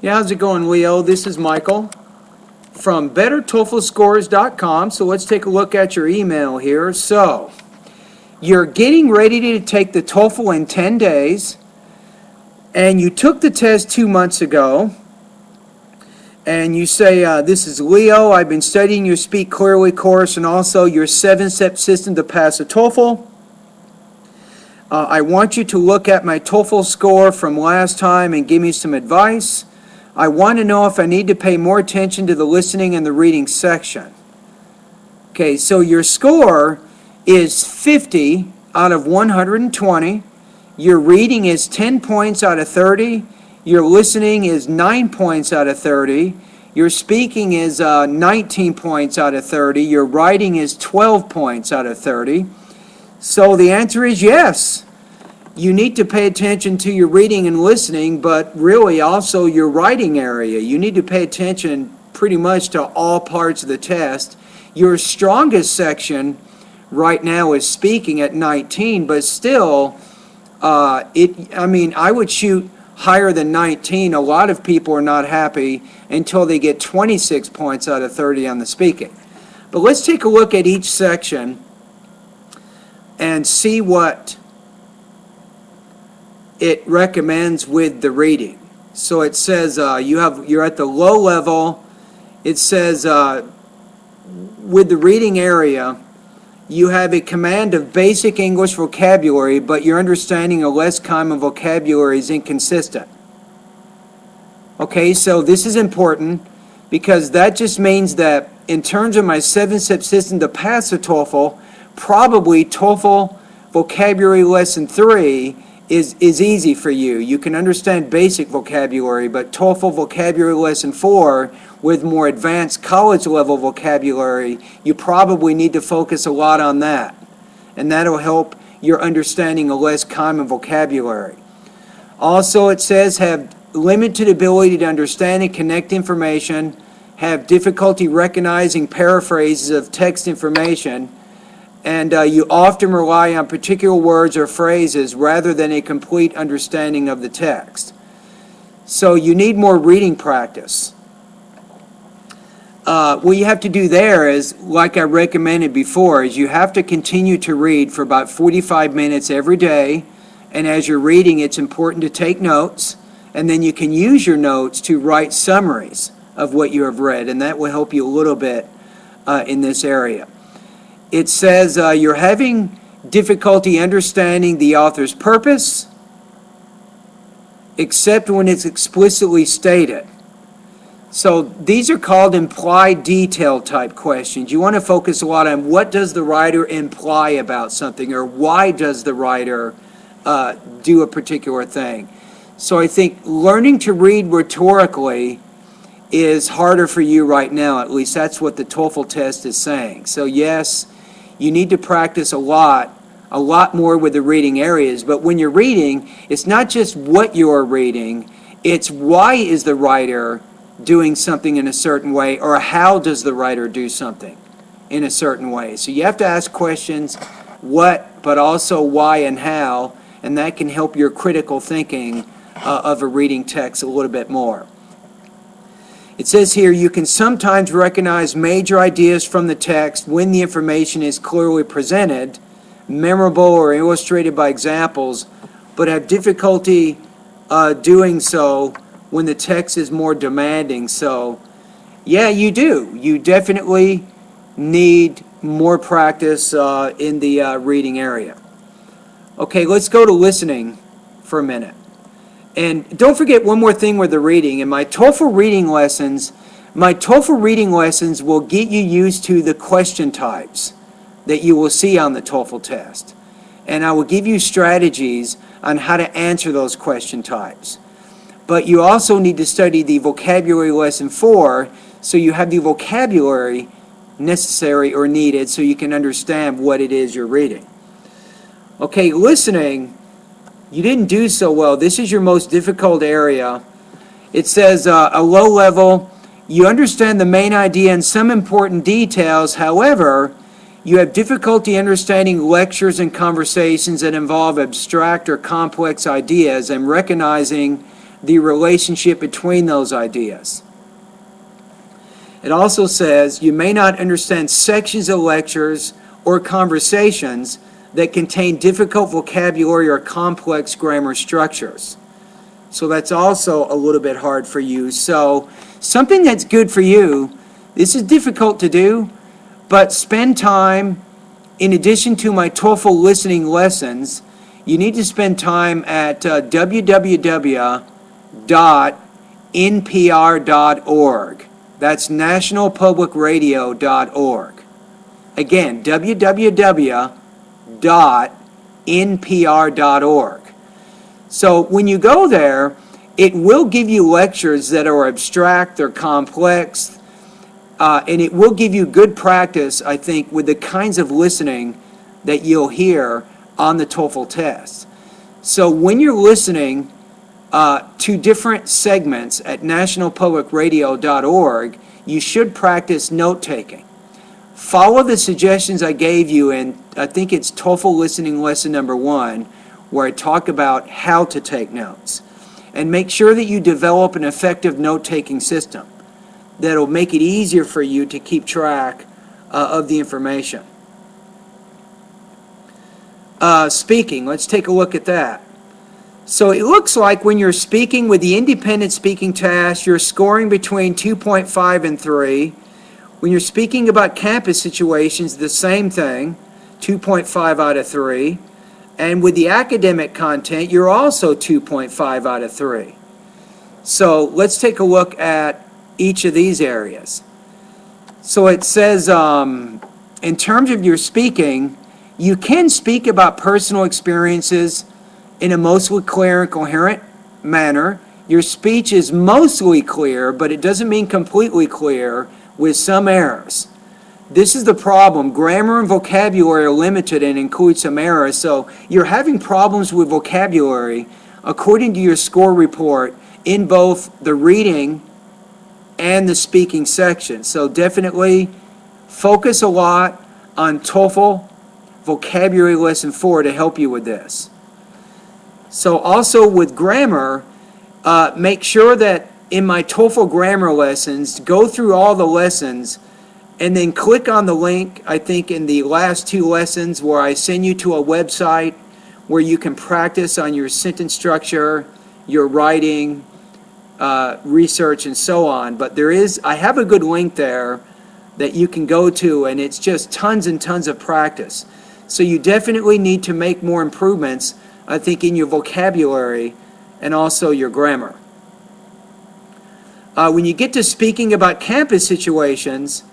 Yeah, how's it going, Leo? This is Michael from BetterTOEFLScores.com. So let's take a look at your email here. So, you're getting ready to take the TOEFL in 10 days, and you took the test 2 months ago, and you say, this is Leo, I've been studying your Speak Clearly course and also your 7-step system to pass the TOEFL. I want you to look at my TOEFL score from last time and give me some advice. I want to know if I need to pay more attention to the listening and the reading section. Okay, so your score is 50 out of 120. Your reading is 10 points out of 30. Your listening is 9 points out of 30. Your speaking is 19 points out of 30. Your writing is 12 points out of 30. So the answer is yes. You need to pay attention to your reading and listening, but really also your writing area. You need to pay attention pretty much to all parts of the test. Your strongest section right now is speaking at 19, but still, I would shoot higher than 19. A lot of people are not happy until they get 26 points out of 30 on the speaking. But let's take a look at each section and see what it recommends with the reading. So it says you're at the low level. It says with the reading area, you have a command of basic English vocabulary, but your understanding of less common vocabulary is inconsistent. Okay, so this is important because that just means that in terms of my 7-step system to pass the TOEFL, probably TOEFL vocabulary lesson 3 is easy for you. You can understand basic vocabulary, but TOEFL vocabulary lesson 4 with more advanced college level vocabulary, you probably need to focus a lot on that. And that'll help your understanding of less common vocabulary. Also, it says have limited ability to understand and connect information, have difficulty recognizing paraphrases of text information, and you often rely on particular words or phrases rather than a complete understanding of the text. So you need more reading practice. What you have to do there is, like I recommended before, is you have to continue to read for about 45 minutes every day. And as you're reading, it's important to take notes. And then you can use your notes to write summaries of what you have read. And that will help you a little bit in this area. It says you're having difficulty understanding the author's purpose, except when it's explicitly stated. So these are called implied detail type questions. You want to focus a lot on what does the writer imply about something, or why does the writer do a particular thing. So I think learning to read rhetorically is harder for you right now. At least that's what the TOEFL test is saying. So yes, you need to practice a lot more with the reading areas. But when you're reading, it's not just what you're reading, it's why is the writer doing something in a certain way, or how does the writer do something in a certain way. So you have to ask questions, what, but also why and how, and that can help your critical thinking of a reading text a little bit more. It says here, you can sometimes recognize major ideas from the text when the information is clearly presented, memorable or illustrated by examples, but have difficulty doing so when the text is more demanding. So, yeah, you do. You definitely need more practice in the reading area. Okay, let's go to listening for a minute. And don't forget one more thing with the reading. In my TOEFL reading lessons will get you used to the question types that you will see on the TOEFL test. And I will give you strategies on how to answer those question types. But you also need to study the vocabulary lesson 4 so you have the vocabulary necessary or needed so you can understand what it is you're reading. Okay, listening. You didn't do so well. This is your most difficult area. It says a low level, you understand the main idea and some important details. However, you have difficulty understanding lectures and conversations that involve abstract or complex ideas and recognizing the relationship between those ideas. It also says you may not understand sections of lectures or conversations that contain difficult vocabulary or complex grammar structures. So that's also a little bit hard for you. So something that's good for you, this is difficult to do, but spend time, in addition to my TOEFL listening lessons, you need to spend time at www.npr.org. That's nationalpublicradio.org. Again, www.npr.org. So when you go there, it will give you lectures that are abstract, they're complex, and it will give you good practice, I think, with the kinds of listening that you'll hear on the TOEFL test. So when you're listening to different segments at nationalpublicradio.org, you should practice note-taking. Follow the suggestions I gave you in, I think it's TOEFL listening lesson number 1, where I talk about how to take notes. And make sure that you develop an effective note-taking system that'll make it easier for you to keep track of the information. Speaking, let's take a look at that. So it looks like when you're speaking with the independent speaking task, you're scoring between 2.5 and 3. When you're speaking about campus situations, the same thing, 2.5 out of 3. And with the academic content, you're also 2.5 out of 3. So let's take a look at each of these areas. So it says, in terms of your speaking, you can speak about personal experiences in a mostly clear and coherent manner. Your speech is mostly clear, but it doesn't mean completely clear, with some errors. This is the problem. Grammar and vocabulary are limited and include some errors, so you're having problems with vocabulary according to your score report in both the reading and the speaking section. So definitely focus a lot on TOEFL vocabulary lesson 4 to help you with this. So also with grammar, make sure that in my TOEFL grammar lessons, go through all the lessons and then click on the link, I think in the last 2 lessons, where I send you to a website where you can practice on your sentence structure, your writing, research, and so on. But I have a good link there that you can go to, and it's just tons and tons of practice. So you definitely need to make more improvements, I think, in your vocabulary and also your grammar. When you get to speaking about campus situations,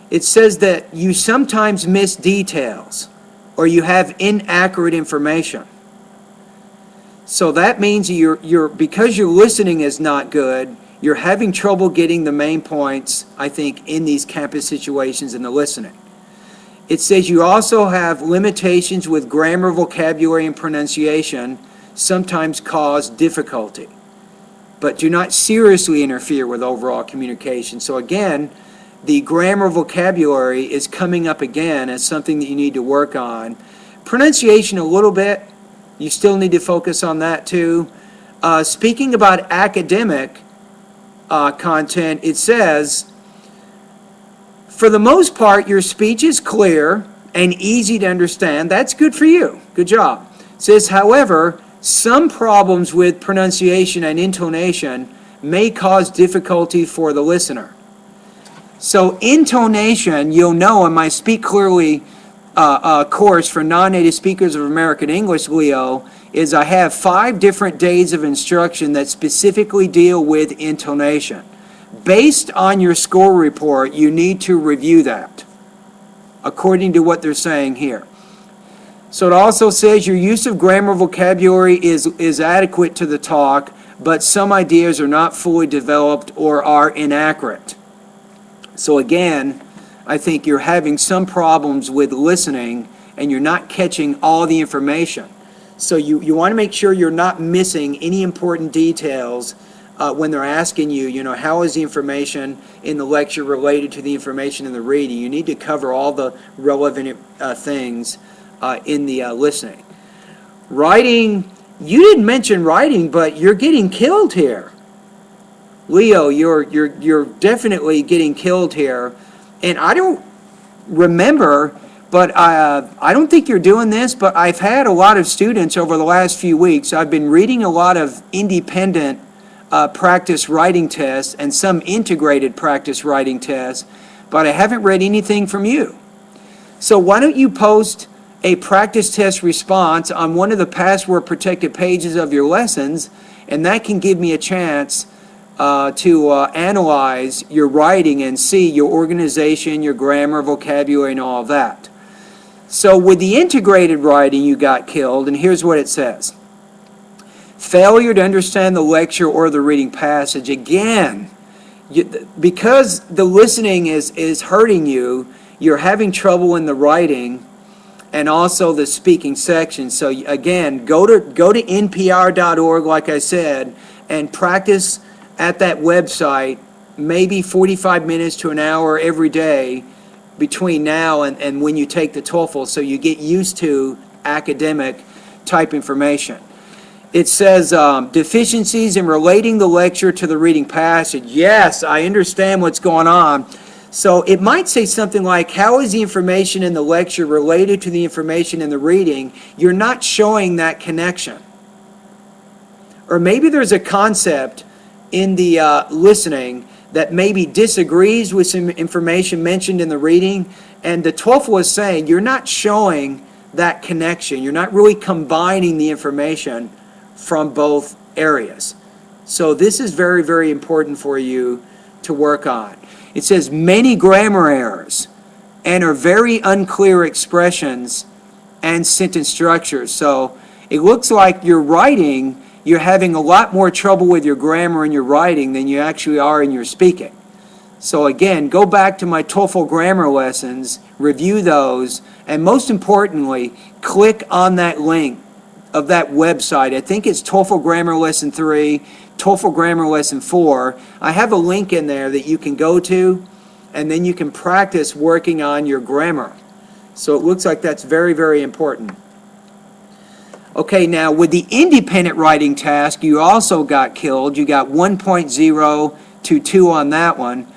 it says that you sometimes miss details or you have inaccurate information. So that means because your listening is not good, you're having trouble getting the main points, I think, in these campus situations in the listening. It says you also have limitations with grammar, vocabulary, and pronunciation, sometimes cause difficulty, but do not seriously interfere with overall communication. So again, the grammar vocabulary is coming up again as something that you need to work on. Pronunciation a little bit, you still need to focus on that too. Speaking about academic content, it says, for the most part, your speech is clear and easy to understand. That's good for you. Good job. It says, however, some problems with pronunciation and intonation may cause difficulty for the listener. So intonation, you'll know in my Speak Clearly course for non-native speakers of American English, Leo, is I have 5 different days of instruction that specifically deal with intonation. Based on your score report, you need to review that according to what they're saying here. So it also says your use of grammar vocabulary is adequate to the talk, but some ideas are not fully developed or are inaccurate. So again, I think you're having some problems with listening and you're not catching all the information. So you want to make sure you're not missing any important details when they're asking you, how is the information in the lecture related to the information in the reading? You need to cover all the relevant things in the listening. Writing, You didn't mention writing, but you're getting killed here. Leo, you're definitely getting killed here. And I don't remember, but I don't think you're doing this, but I've had a lot of students over the last few weeks. I've been reading a lot of independent practice writing tests and some integrated practice writing tests, but I haven't read anything from you. So why don't you post a practice test response on one of the password protected pages of your lessons, and that can give me a chance to analyze your writing and see your organization, your grammar, vocabulary, and all of that. So with the integrated writing, you got killed, and here's what it says. Failure to understand the lecture or the reading passage. Again, because the listening is hurting you, you're having trouble in the writing and also the speaking section. So again, go to npr.org, like I said, and practice at that website maybe 45 minutes to an hour every day between now and when you take the TOEFL, so you get used to academic type information. It says deficiencies in relating the lecture to the reading passage. Yes, I understand what's going on. So it might say something like, how is the information in the lecture related to the information in the reading? You're not showing that connection. Or maybe there's a concept in the listening that maybe disagrees with some information mentioned in the reading, and the TOEFL is saying you're not showing that connection. You're not really combining the information from both areas. So this is very, very important for you to work on. It says many grammar errors and are very unclear expressions and sentence structures. So it looks like your writing, you're having a lot more trouble with your grammar in your writing than you actually are in your speaking. So again, go back to my TOEFL grammar lessons, review those, and most importantly, click on that link of that website. I think it's TOEFL Grammar Lesson 3, TOEFL Grammar Lesson 4. I have a link in there that you can go to, and then you can practice working on your grammar. So it looks like that's very, very important. Okay, now with the independent writing task, you also got killed. You got 1.0 to 2 on that one.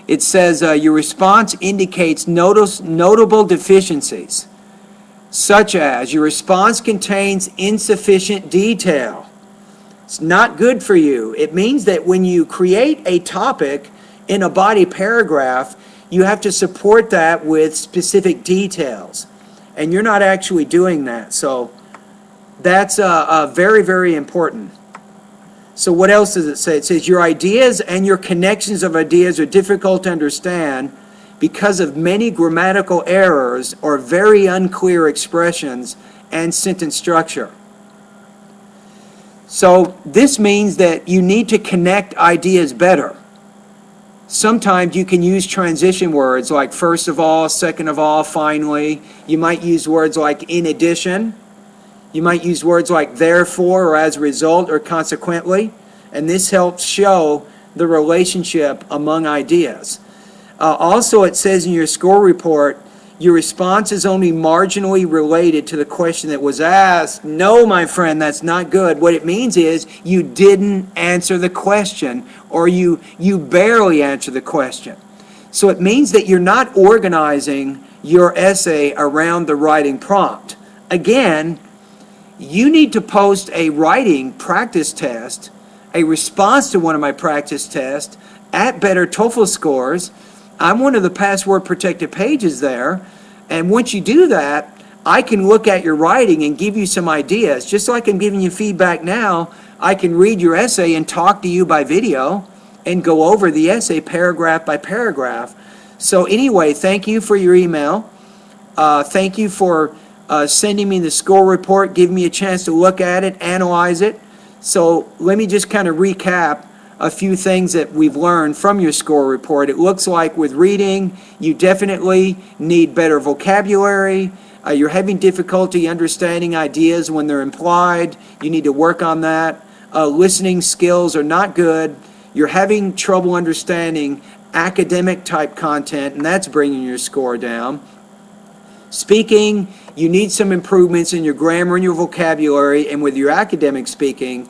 It says your response indicates notable deficiencies, such as your response contains insufficient detail. It's not good for you. It means that when you create a topic in a body paragraph, you have to support that with specific details. And you're not actually doing that. So that's very, very important. So what else does it say? It says your ideas and your connections of ideas are difficult to understand because of many grammatical errors or very unclear expressions and sentence structure. So this means that you need to connect ideas better. Sometimes you can use transition words like first of all, second of all, finally. You might use words like in addition. You might use words like therefore or as a result or consequently. And this helps show the relationship among ideas. Also, it says in your score report, your response is only marginally related to the question that was asked. No, my friend, that's not good. What it means is you didn't answer the question, or you barely answer the question. So it means that you're not organizing your essay around the writing prompt. Again, you need to post a writing practice test, a response to one of my practice tests at Better TOEFL Scores. I'm one of the password protected pages there, and once you do that, I can look at your writing and give you some ideas. Just like I'm giving you feedback now, I can read your essay and talk to you by video and go over the essay paragraph by paragraph. So anyway, thank you for your email. Thank you for sending me the score report, giving me a chance to look at it, analyze it. So let me just kind of recap a few things that we've learned from your score report. It looks like with reading, you definitely need better vocabulary. You're having difficulty understanding ideas when they're implied. You need to work on that. Listening skills are not good. You're having trouble understanding academic type content, and that's bringing your score down. Speaking, you need some improvements in your grammar and your vocabulary and with your academic speaking,